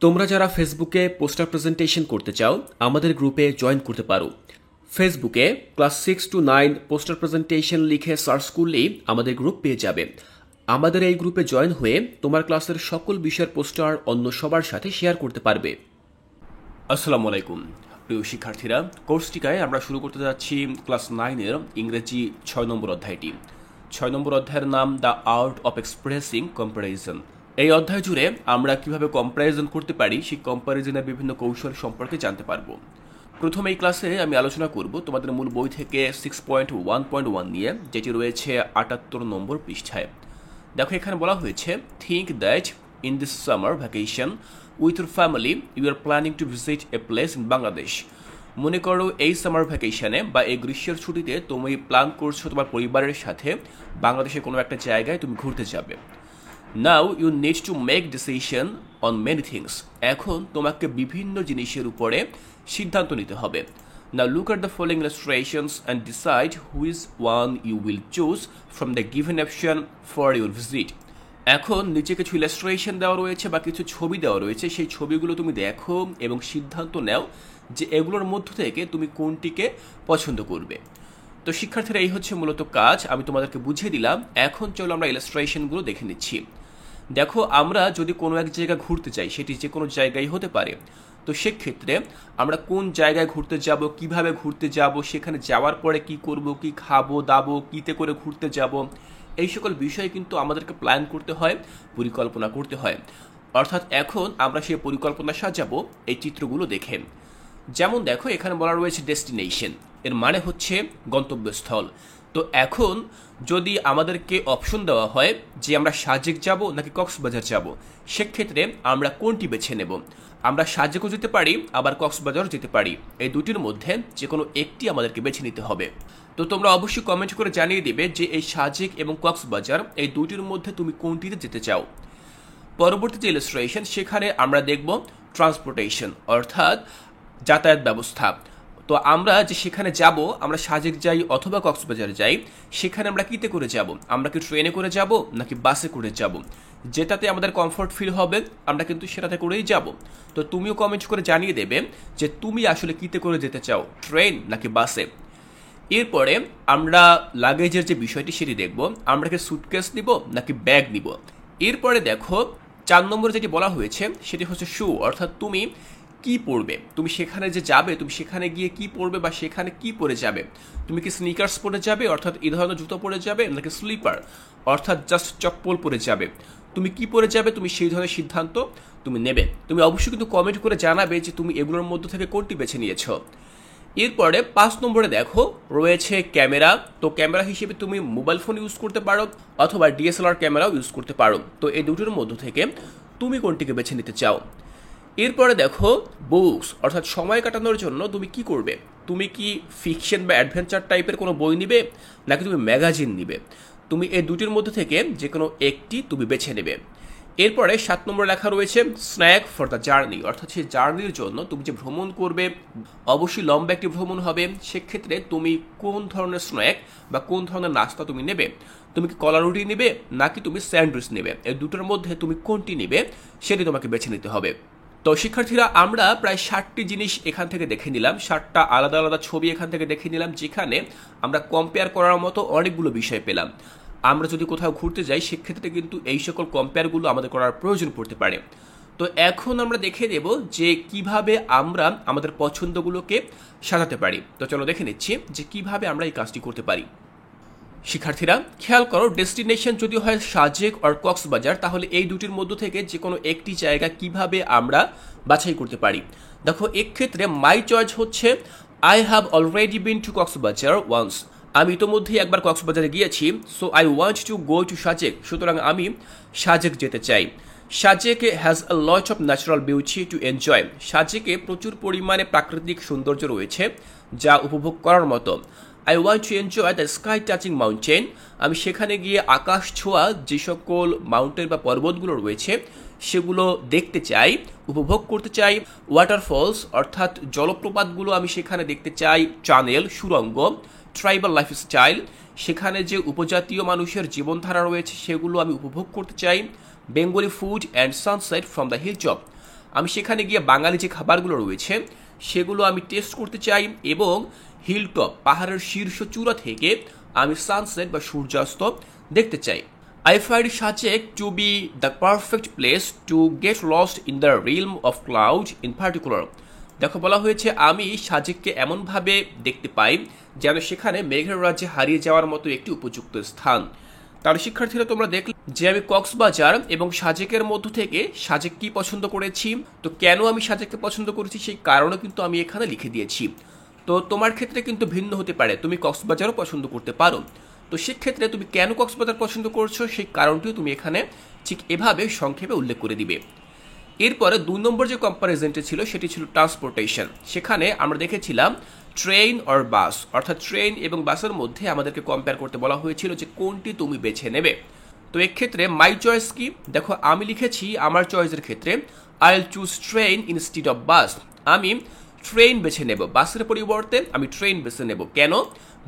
তোমরা যারা ফেসবুকে পোস্টার প্রেজেন্টেশন করতে চাও আমাদের গ্রুপে জয়েন করতে পারো। ফেসবুকে ক্লাস 6 to 9 পোস্টার প্রেজেন্টেশন লিখে সার্চ করলেই আমাদের গ্রুপ পেয়ে যাবে। আমাদের এই গ্রুপে জয়েন হয়ে তোমার ক্লাসের সকল বিষয়ের পোস্টার অন্য সবার সাথে শেয়ার করতে পারবে। আসসালামু আলাইকুম প্রিয় শিক্ষার্থীরা, কোর্সটিকায় আমরা শুরু করতে যাচ্ছি ক্লাস 9-এর ইংরেজি 6 নম্বর অধ্যায়টি। 6 নম্বর অধ্যায়ের নাম the art of expressing comparison. এই অধ্যায় জুড়ে আমরা কিভাবে কম্পারিজন করতে পারি সেই কম্পারিজনের বিভিন্ন কৌশল সম্পর্কে জানতে পারবো। প্রথম এই ক্লাসে আমি আলোচনা করব তোমাদের মূল বই থেকে 6.1.1 নিয়ে, যেটি রয়েছে 78 নম্বর পৃষ্ঠায়। দেখো, এখানে বলা হয়েছে, think that in this summer vacation with your family you are planning to visit a place in Bangladesh. মনে করো এই সামার ভ্যাকেশনে বা এই গ্রীষ্মের ছুটিতে তুমি প্ল্যান করছো তোমার পরিবারের সাথে বাংলাদেশের কোনো একটা জায়গায় তুমি ঘুরতে যাবে। Now you need to make decision on many things. এখন তোমাকে বিভিন্ন জিনিসের উপরে সিদ্ধান্ত নিতে হবে। Now look at the following illustrations and decide which one you will choose from the given option for your visit. এখন নিচে কিছু ইলাস্ট্রেশন দেওয়া রয়েছে বা কিছু ছবি দেওয়া রয়েছে, সেই ছবিগুলো তুমি দেখো এবং সিদ্ধান্ত নাও যে এগুলোর মধ্য থেকে তুমি কোনটিকে পছন্দ করবে। তো শিক্ষার্থীরা, এই হচ্ছে মূলত কাজ, আমি তোমাদেরকে বুঝিয়ে দিলাম। এখন চলো আমরা ইলাস্ট্রেশনগুলো দেখে নিচ্ছি। দেখো, আমরা যদি কোনো এক জায়গায় ঘুরতে চাই, সেটি যে কোনো জায়গায় হতে পারে, তো সেক্ষেত্রে আমরা কোন জায়গায় ঘুরতে যাব, কিভাবে ঘুরতে যাব, সেখানে যাওয়ার পরে কি করব, কি খাবো দাবো, কিতে করে ঘুরতে যাব, এই সকল বিষয়ে কিন্তু আমাদেরকে প্ল্যান করতে হয়, পরিকল্পনা করতে হয়। অর্থাৎ এখন আমরা সেই পরিকল্পনা সাজাবো এই চিত্রগুলো দেখে। যেমন দেখো, এখানে বলা রয়েছে ডেস্টিনেশন, এর মানে হচ্ছে গন্তব্যস্থল। তো এখন যদি আমাদেরকে অপশন দেওয়া হয় যে আমরা সাজেক যাব নাকি কক্সবাজার যাব, সেক্ষেত্রে আমরা কোনটি বেছে নেব? আমরা সাজেকও যেতে পারি, আবার কক্সবাজারও যেতে পারি। এই দুটির মধ্যে যে কোনো একটি আমাদেরকে বেছে নিতে হবে। তো তোমরা অবশ্যই কমেন্ট করে জানিয়ে দেবে যে এই সাজেক এবং কক্সবাজার এই দুটির মধ্যে তুমি কোনটিতে যেতে চাও। পরবর্তী যে ইলাস্ট্রেশন, সেখানে আমরা দেখব ট্রান্সপোর্টেশন, অর্থাৎ যাতায়াত ব্যবস্থা। তো আমরা যে সেখানে যাব, আমরা সাজেক যাই অথবা কক্সবাজার যাই, সেখানে আমরা কিতে করে যাব? আমরা কি ট্রেনে করে যাব নাকি বাসে করে যাব? যেটাতে আমাদের কমফোর্ট ফিল হবে আমরা কিন্তু সেটাতে করেই যাব। তো তুমিও কমেন্ট করে জানিয়ে দেবে যে তুমি আসলে কিতে করে যেতে চাও, ট্রেন নাকি বাসে। এরপরে আমরা লাগেজের যে বিষয়টি সেটি দেখব, আমরা কি সুটকেস নিব নাকি ব্যাগ নিব। এরপরে দেখো 4 নম্বর যেটি বলা হয়েছে সেটি হচ্ছে শু, অর্থাৎ তুমি কি পরবে, তুমি সেখানে যে যাবে তুমি সেখানে গিয়ে কি পরবে বা সেখানে কি পরে যাবে। তুমি কি স্নিকার্স পরে যাবে, অর্থাৎ এই ধরনের জুতো পরে যাবে, নাকি স্লিপার অর্থাৎ জাস্ট চপ্পল পরে যাবে। তুমি কি পরে যাবে, তুমি সেই ধরনের সিদ্ধান্ত তুমি নেবে। তুমি অবশ্যই কিন্তু কমেন্ট করে জানাবে যে তুমি এগুলোর মধ্য থেকে কোনটি বেছে নিয়েছ। এরপরে 5 নম্বরে দেখো রয়েছে ক্যামেরা। তো ক্যামেরা হিসেবে তুমি মোবাইল ফোন ইউজ করতে পারো অথবা ডিএসএলআর ক্যামেরাও ইউজ করতে পারো। তো এই দুটোর মধ্য থেকে তুমি কোনটিকে বেছে নিতে চাও। এরপরে দেখো বুকস, অর্থাৎ সময় কাটানোর জন্য তুমি কি করবে। তুমি কি ফিকশন বা অ্যাডভেঞ্চার টাইপের কোনো বই নিবে নাকি তুমি ম্যাগাজিন নিবে। তুমি এই দুটির মধ্যে থেকে যে কোনো একটি তুমি বেছে নেবে। এরপরে 7 নম্বর লেখা রয়েছে স্ন্যাক ফর দ্য জার্নি, অর্থাৎ সেই জার্নির জন্য তুমি যে ভ্রমণ করবে, অবশ্যই লম্বা একটি ভ্রমণ হবে, সেক্ষেত্রে তুমি কোন ধরনের স্ন্যাক বা কোন ধরনের নাস্তা তুমি নেবে। তুমি কি কলা রুটি নেবে নাকি তুমি স্যান্ডউইচ নেবে, এই দুটোর মধ্যে তুমি কোনটি নেবে সেটি তোমাকে বেছে নিতে হবে। তো শিক্ষার্থীরা, আমরা প্রায় 60টি জিনিস এখান থেকে দেখে নিলাম, 60টা আলাদা আলাদা ছবি এখান থেকে দেখে নিলাম, যেখানে আমরা কম্পেয়ার করার মতো অনেকগুলো বিষয় পেলাম। আমরা যদি কোথাও ঘুরতে যাই সেক্ষেত্রে কিন্তু এই সকল কম্পেয়ারগুলো আমাদের করার প্রয়োজন পড়তে পারে। তো এখন আমরা দেখে দেব যে কিভাবে আমরা আমাদের পছন্দগুলোকে সাজাতে পারি। তো চলো দেখে নিচ্ছি যে কিভাবে আমরা এই কাজটি করতে পারি। শিক্ষার্থীরা, খেয়াল করো, ডেস্টিনেশন যদি হয় সাজেক আর কক্সবাজার, তাহলে এই দুটির মধ্য থেকে যে কোনো একটি জায়গা কিভাবে আমরা বাছাই করতে পারি। দেখো, এক্ষেত্রে মাই চয়েস হচ্ছে I have already been to Cox's Bazar once. আমি ইতোমধ্যেই একবার কক্সবাজারে গিয়েছি, so I want to go to Sajek, সুতরাং আমি সাজেক যেতে চাই। সাজেকে has a lot of natural beauty to enjoy. সাজেকে প্রচুর পরিমাণে প্রাকৃতিক সৌন্দর্য রয়েছে যা উপভোগ করার মতো। I want to enjoy the sky touching mountain. আমি সেখানে গিয়ে আকাশ ছোঁয়া যে সকল মাউন্টেন বা পর্বতগুলো রয়েছে সেগুলো দেখতে চাই, উপভোগ করতে চাই। ওয়াটারফলস অর্থাৎ জলপ্রপাতগুলো আমি সেখানে দেখতে চাই। টানেল, সুড়ঙ্গ, ট্রাইবাল লাইফস্টাইল, সেখানে যে উপজাতীয় মানুষের জীবনধারা রয়েছে সেগুলো আমি উপভোগ করতে চাই। Bengali food and sunset from the hill top. আমি সেখানে গিয়ে বাঙালি যে খাবারগুলো রয়েছে সেগুলো আমি টেস্ট করতে চাই এবং হিলটপ পাহাড়ের শীর্ষ চূড়া থেকে আমি সানসেট বা সূর্যাস্ত দেখতে চাই। I find Sajek to be the perfect place to get lost in the realm of cloud in particular. দেখো বলা হয়েছে আমি সাজেককে এমনভাবে দেখতে পাই যেন সেখানে মেঘের রাজ্যে হারিয়ে যাওয়ার মতো একটি উপযুক্ত স্থান। তাহলে শিক্ষার্থীরা তোমরা দেখলে যে আমি কক্সবাজার এবং সাজেকের মধ্য থেকে সাজেক কি পছন্দ করেছি। তো কেন আমি সাজেককে পছন্দ করেছি সেই কারণও কিন্তু আমি এখানে লিখে দিয়েছি। তো তোমার ক্ষেত্রে কিন্তু ভিন্ন হতে পারে, তুমি কক্সবাজারও পছন্দ করতে পারো। তো সেক্ষেত্রে তুমি কেন কক্সবাজার পছন্দ করছো সেই কারণটিও তুমি এখানে ঠিক এভাবে সংক্ষেপে উল্লেখ করে দিবে। এরপরে 2 নম্বর যে কম্পারিজনটি ছিল সেটি ছিল ট্রান্সপোর্টেশন। সেখানে আমরা দেখেছিলাম ট্রেন অর বাস, অর্থাৎ ট্রেন এবং বাসের মধ্যে আমাদেরকে কম্পেয়ার করতে বলা হয়েছিল যে কোনটি তুমি বেছে নেবে। তো এক্ষেত্রে মাই চয়েস কি, দেখো আমি লিখেছি আমার চয়েসের ক্ষেত্রে I will choose train instead of bus. আমি ট্রেন বেছে নেব, বাসের পরিবর্তে আমি ট্রেন বেছে নেব। কেন?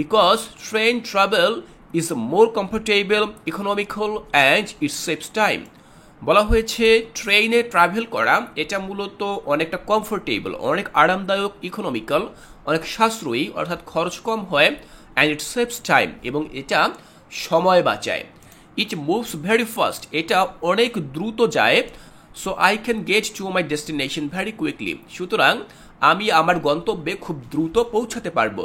Because train travel is more comfortable, economical and it saves time. বলা হয়েছে ট্রেনে ট্রাভেল করা এটা মূলত অনেকটা কমফোর্টেবল, অনেক আরামদায়ক, ইকোনমিক্যাল, অনেক সাশ্রয়ী, অর্থাৎ খরচ কম হয়, অ্যান্ড ইট সেভস টাইম, এবং এটা সময় বাঁচায়। ইট মুভস ভেরি ফাস্ট, এটা অনেক দ্রুত যায়। So I can get to my destination very quickly, সুতরাং আমি আমার গন্তব্যে খুব দ্রুত পৌঁছাতে পারবো।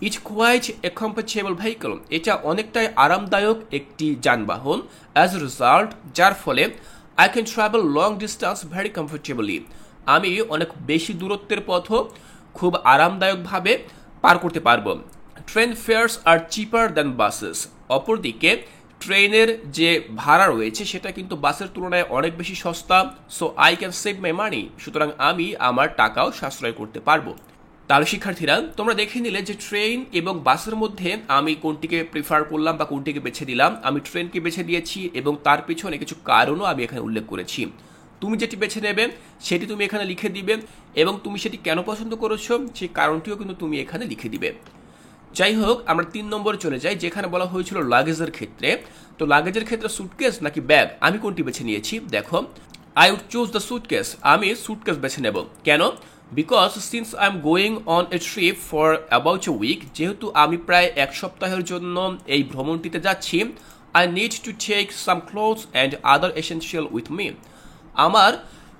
It's quite a comfortable vehicle, এটা অনেকটাই আরামদায়ক একটি যানবাহন। অ্যাজ এ রেজাল্ট, যার ফলে I can travel long distance very comfortably, আমি অনেক বেশি দূরত্বের পথও খুব আরামদায়কভাবে পার করতে পারবো। ট্রেন ফেয়ার্স আর চিপার দ্যান বাসেস, অপরদিকে ট্রেনের যে ভাড়া রয়েছে সেটা কিন্তু বাসের তুলনায় অনেক বেশি সস্তা। So I can save my money, সুতরাং আমি আমার টাকাও সাশ্রয় করতে পারবো। তাহলে শিক্ষার্থীরা তোমরা দেখে নিলে যে ট্রেন এবং বাসের মধ্যে আমি কোনটিকে প্রিফার করলাম বা কোনটিকে বেছে দিলাম। আমি ট্রেনকে বেছে দিয়েছি এবং তার পেছনে কিছু কারণও আমি এখানে উল্লেখ করেছি। তুমি যেটি বেছে নেবে সেটি তুমি এখানে লিখে দিবে এবং তুমি সেটি কেন পছন্দ করেছো সেই কারণটিও কিন্তু তুমি এখানে লিখে দিবে। যাই হোক, আমরা 3 নম্বরে চলে যাই, যেখানে বলা হয়েছিল লাগেজের ক্ষেত্রে। তো লাগেজের ক্ষেত্রে সুটকেস নাকি ব্যাগ, আমি কোনটি বেছে নিয়েছি? দেখো, I would choose the suitcase, আমি সুটকেস বেছে নেব। কেন? Because since I am going on a trip for about a week, যেহেতু আমি প্রায় 1 সপ্তাহের জন্য এই ভ্রমণটিতে যাচ্ছি, I need to take some clothes and other essential with me, আমার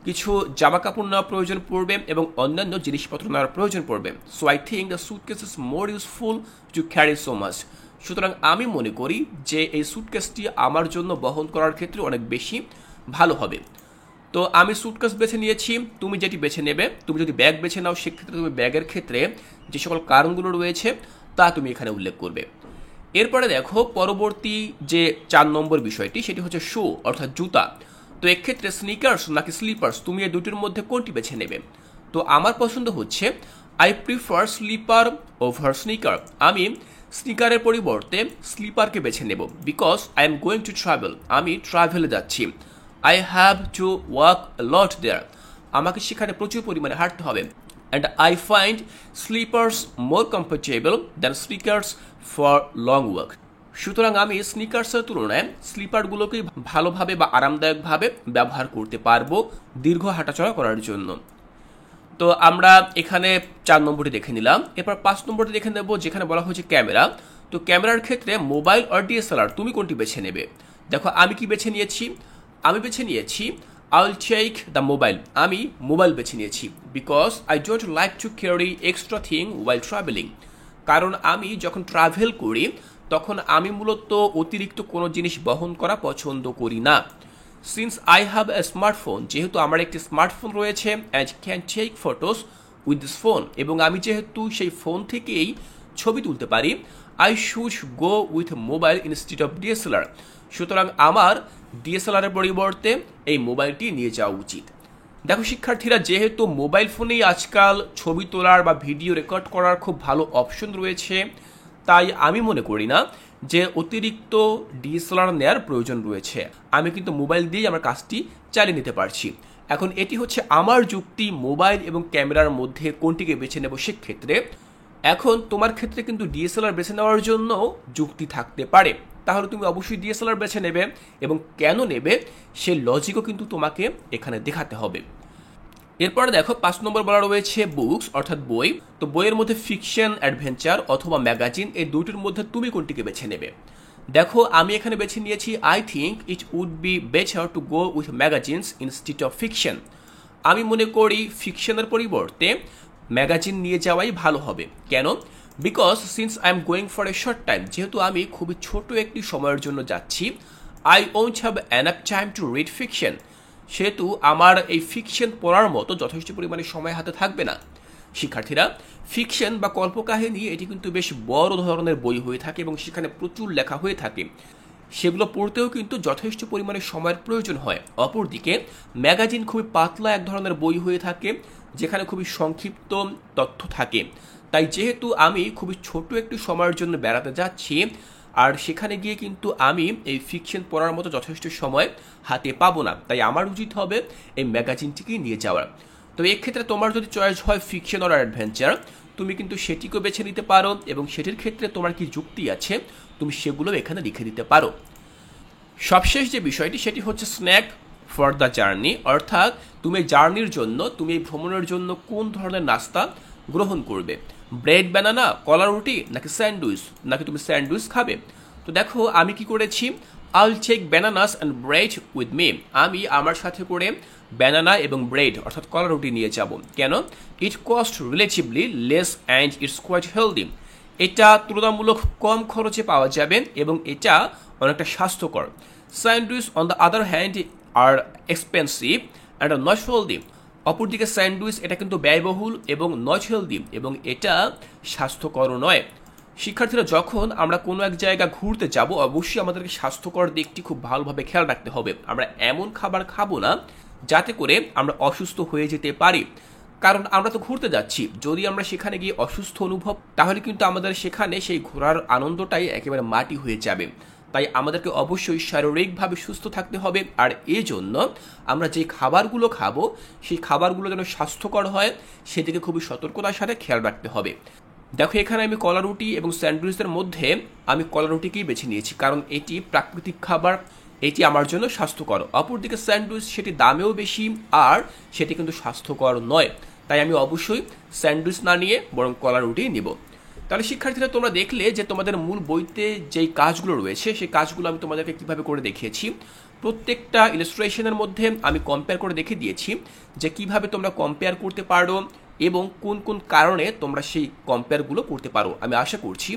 কিছু জামা কাপড় নেওয়ার প্রয়োজন পড়বে এবং অন্যান্য জিনিসপত্র নেওয়ার প্রয়োজন পড়বে। So I think the suitcase is more useful to carry so much, সুতরাং আমি মনে করি যে এই সুটকেসটি আমার জন্য বহন করার ক্ষেত্রে অনেক বেশি ভালো হবে। তো আমি সুটকেস বেছে নিয়েছি, তুমি যেটি বেছে নেবে। তুমি যদি ব্যাগ বেছে নাও সেক্ষেত্রে তুমি ব্যাগের ক্ষেত্রে যে সকল কারণগুলো রয়েছে তা তুমি এখানে উল্লেখ করবে। এরপরে দেখো পরবর্তী যে 4 নম্বর বিষয়টি, সেটি হচ্ছে শু অর্থাৎ জুতা। তো এক্ষেত্রে স্নিকার্স নাকি স্লিপার্স, তুমি এই দুটির মধ্যে কোনটি বেছে নেবে? তো আমার পছন্দ হচ্ছে I prefer slipper over sneaker, আমি স্নিকারের পরিবর্তে স্লিপারকে বেছে নেব। Because I am going to travel, আমি ট্রাভেলে যাচ্ছি। I have to walk lot there, আমাকে সেখানে প্রচুর পরিমাণে হাঁটতে হবে। And I find slippers more comfortable than sneakers for long walk, সুতরাং আমি স্নিকার্সের তুলনায় স্লিপারগুলোকেই ভালোভাবে বা আরামদায়কভাবে ব্যবহার করতে পারবো দীর্ঘ হাঁটাচলা করার জন্য। তো আমরা এখানে 4 নম্বরটি দেখে নিলাম। এরপর 5 নম্বরটি দেখে নেব, যেখানে বলা হয়েছে ক্যামেরা। তো ক্যামেরার ক্ষেত্রে মোবাইল আর ডিএসএলআর, তুমি কোনটি বেছে নেবে? দেখো আমি কি বেছে নিয়েছি, আমি বেছে নিয়েছি I will take the mobile, আমি মোবাইল বেছে নিয়েছি। Because I don't like to carry extra thing while travelling, কারণ আমি যখন ট্রাভেল করি তখন আমি মূলত অতিরিক্ত কোনো জিনিস বহন করা পছন্দ করি না। Since I have a smartphone, যেহেতু আমার একটি স্মার্টফোন রয়েছে, and can take photos with this phone, এবং আমি যেহেতু সেই ফোন থেকেই ছবি তুলতে পারি, I should go with mobile instead of DSLR, সুতরাং আমার ডিএসএলআর এর পরিবর্তে এই মোবাইলটি নিয়ে যাওয়া উচিত। দেখো শিক্ষার্থীরা, যেহেতু মোবাইল ফোনেই আজকাল ছবি তোলার বা ভিডিও রেকর্ড করার খুব ভালো অপশন রয়েছে, তাই আমি মনে করি না যে অতিরিক্ত ডিএসএলআর নেওয়ার প্রয়োজন রয়েছে। আমি কিন্তু মোবাইল দিয়েই আমার কাজটি চালিয়ে নিতে পারছি। এখন এটি হচ্ছে আমার যুক্তি মোবাইল এবং ক্যামেরার মধ্যে কোনটিকে বেছে নেব সেক্ষেত্রে। এখন তোমার ক্ষেত্রে কিন্তু ডিএসএলআর বেছে নেওয়ার জন্য যুক্তি থাকতে পারে, তাহলে তুমি অবশ্যই ডিএসএলআর বেছে নেবে এবং কেন নেবে সেই লজিকও কিন্তু তোমাকে এখানে দেখাতে হবে। এরপরে দেখো 5 নম্বর বলা রয়েছে বুকস অর্থাৎ বই। তো বইয়ের মধ্যে ফিকশন, অ্যাডভেঞ্চার অথবা ম্যাগাজিন এই দুটির মধ্যে তুমি কোনটিকে বেছে নেবে? দেখো আমি এখানে বেছে নিয়েছি I think it would be better to go with magazines instead of fiction. আমি মনে করি ফিকশনের পরিবর্তে ম্যাগাজিন নিয়ে যাওয়াই ভালো হবে। কেন? Because since I am going for a short time, যেহেতু আমি খুবই ছোট একটি সময়ের জন্য যাচ্ছি, I won't have enough time to read fiction, সেহেতু আমার এই ফিকশন পড়ার মতো যথেষ্ট পরিমাণে সময় হাতে থাকবে না। শিক্ষার্থীরা, ফিকশন বা কল্পকাহিনী এটি কিন্তু বেশ বড় ধরনের বই হয়ে থাকে এবং সেখানে প্রচুর লেখা হয়ে থাকে, সেগুলো পড়তেও কিন্তু যথেষ্ট পরিমাণে সময়ের প্রয়োজন হয়। অপরদিকে ম্যাগাজিন খুবই পাতলা এক ধরনের বই হয়ে থাকে, যেখানে খুবই সংক্ষিপ্ত তথ্য থাকে। তাই যেহেতু আমি খুবই ছোট একটি সময়ের জন্য বেড়াতে যাচ্ছি, আর সেখানে গিয়ে কিন্তু আমি এই ফিকশন পড়ার মতো যথেষ্ট সময় হাতে পাবো না, তাই আমার উচিত হবে এই ম্যাগাজিনটিকেই নিয়ে যাওয়ার। তো এক্ষেত্রে তোমার যদি চয়েস হয় ফিকশন অর অ্যাডভেঞ্চার, তুমি কিন্তু সেটিকেও বেছে নিতে পারো এবং সেটির ক্ষেত্রে তোমার কি যুক্তি আছে তুমি সেগুলো এখানে লিখে দিতে পারো। সবশেষ যে বিষয়টি সেটি হচ্ছে স্ন্যাক ফর দ্য জার্নি, অর্থাৎ তুমি জার্নির জন্য, তুমি এই ভ্রমণের জন্য কোন ধরনের নাস্তা গ্রহণ করবে? ব্রেড, বানানা, কলা রুটি নাকি স্যান্ডউইচ, নাকি তুমি স্যান্ডউইচ খাবে? তো দেখো আমি কি করেছি, I'll take bananas and bread with me, আমি আমার সাথে করে ব্যানানা এবং ব্রেড অর্থাৎ কলা রুটি নিয়ে যাব। কেন? It cost relatively less and it's quite healthy, এটা তুলনামূলক কম খরচে পাওয়া যাবে এবং এটা অনেকটা স্বাস্থ্যকর। Sandwich on the other hand are expensive and not healthy, অপরদিকে স্যান্ডউইচ এটা কিন্তু ব্যয়বহুল এবং নট হেলদি, এবং এটা স্বাস্থ্যকর নয়। শিক্ষার্থীরা, যখন আমরা কোনো এক জায়গা ঘুরতে যাব অবশ্যই আমাদেরকে স্বাস্থ্যকর দিকটি খুব ভালোভাবে খেয়াল রাখতে হবে। আমরা এমন খাবার খাবো না যাতে করে আমরা অসুস্থ হয়ে যেতে পারি, কারণ আমরা তো ঘুরতে যাচ্ছি। যদি আমরা সেখানে গিয়ে অসুস্থ অনুভব, তাহলে কিন্তু আমাদের সেখানে সেই ঘোরার আনন্দটাই একেবারে মাটি হয়ে যাবে। তাই আমাদেরকে অবশ্যই শারীরিকভাবে সুস্থ থাকতে হবে, আর এই জন্য আমরা যে খাবারগুলো খাবো সেই খাবারগুলো যেন স্বাস্থ্যকর হয় সেদিকে খুবই সতর্কতার সাথে খেয়াল রাখতে হবে। দেখো এখানে আমি কলা রুটি এবং স্যান্ডউইচের মধ্যে আমি কলা রুটিকেই বেছে নিয়েছি, কারণ এটি প্রাকৃতিক খাবার, এটি আমার জন্য স্বাস্থ্যকর। অপরদিকে স্যান্ডউইচ সেটি দামেও বেশি আর সেটি কিন্তু স্বাস্থ্যকর নয়, তাই আমি অবশ্যই স্যান্ডউইচ না নিয়ে বরং কলা রুটি নিব। তাহলে শিক্ষার্থীরা, তোমরা দেখলে যে তোমাদের মূল বইতে যেই কাজগুলো রয়েছে সেই কাজগুলো আমি তোমাদেরকে কিভাবে করে দেখিয়েছি। প্রত্যেকটা ইলাস্ট্রেশনের মধ্যে আমি কম্পেয়ার করে দেখিয়ে দিয়েছি যে কিভাবে তোমরা কম্পেয়ার করতে পারো এবং কোন কোন কারণে তোমরা সেই কম্পেয়ারগুলো করতে পারো। আমি আশা করছি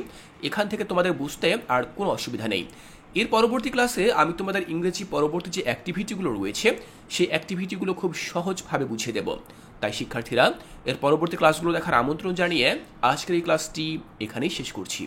এখান থেকে তোমাদের বুঝতে আর কোনো অসুবিধা নেই। এর পরবর্তী ক্লাসে আমি তোমাদের ইংরেজি পরবর্তী যে অ্যাক্টিভিটিগুলো রয়েছে সেই অ্যাক্টিভিটিগুলো খুব সহজভাবে বুঝিয়ে দেব। তাই শিক্ষার্থীরা, এর পরবর্তী ক্লাসগুলো দেখার আমন্ত্রণ জানিয়ে আজকের এই ক্লাসটি এখানেই শেষ করছি।